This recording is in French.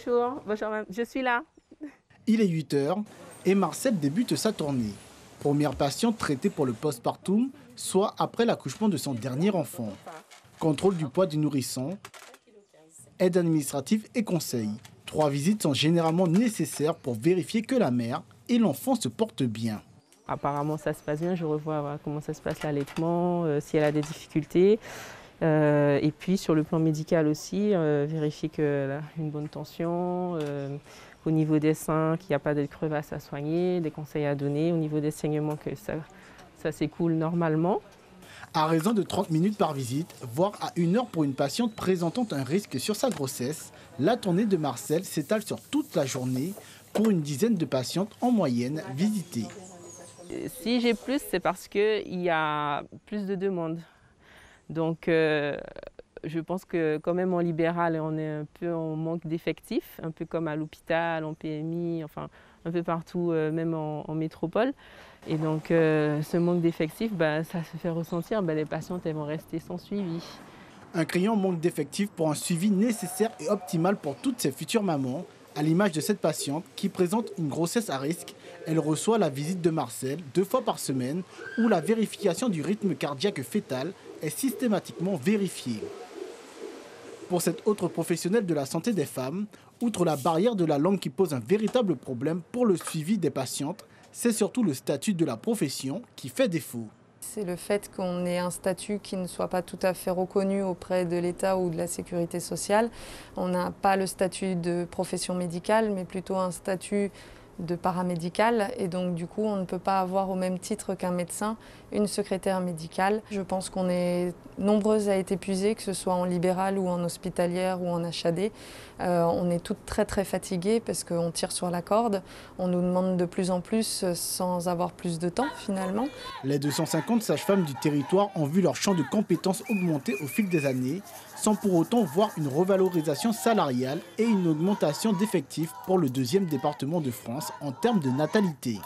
Bonjour, bonjour, je suis là. Il est 8 heures et Marcel débute sa tournée. Première patiente traitée pour le postpartum, soit après l'accouchement de son dernier enfant. Contrôle du poids du nourrisson, aide administrative et conseil. 3 visites sont généralement nécessaires pour vérifier que la mère et l'enfant se portent bien. Apparemment ça se passe bien, je revois comment ça se passe l'allaitement, si elle a des difficultés. Et puis sur le plan médical aussi, vérifier qu'elle a une bonne tension, au niveau des seins, qu'il n'y a pas de crevasse à soigner, des conseils à donner, au niveau des saignements que ça s'écoule normalement. À raison de 30 minutes par visite, voire à 1 heure pour une patiente présentant un risque sur sa grossesse, la tournée de Marcel s'étale sur toute la journée pour une dizaine de patientes en moyenne visitées. Si j'ai plus, c'est parce qu'il y a plus de demandes. Donc je pense que quand même en libéral, on est un peu en manque d'effectifs, un peu comme à l'hôpital, en PMI, enfin un peu partout, même en métropole. Et donc ce manque d'effectifs, ça se fait ressentir, les patientes elles vont rester sans suivi. Un criant manque d'effectifs pour un suivi nécessaire et optimal pour toutes ces futures mamans. À l'image de cette patiente qui présente une grossesse à risque, elle reçoit la visite de Marcel 2 fois par semaine où la vérification du rythme cardiaque fœtal est systématiquement vérifiée. Pour cette autre professionnelle de la santé des femmes, outre la barrière de la langue qui pose un véritable problème pour le suivi des patientes, c'est surtout le statut de la profession qui fait défaut. C'est le fait qu'on ait un statut qui ne soit pas tout à fait reconnu auprès de l'État ou de la sécurité sociale. On n'a pas le statut de profession médicale, mais plutôt un statut de paramédical. Et donc du coup, on ne peut pas avoir au même titre qu'un médecin une secrétaire médicale. Je pense qu'on est nombreuses à être épuisées, que ce soit en libéral ou en hospitalière ou en HAD. On est toutes très très fatiguées parce qu'on tire sur la corde. On nous demande de plus en plus sans avoir plus de temps finalement. Les 250 sages-femmes du territoire ont vu leur champ de compétences augmenter au fil des années, sans pour autant voir une revalorisation salariale et une augmentation d'effectifs pour le 2e département de France en termes de natalité.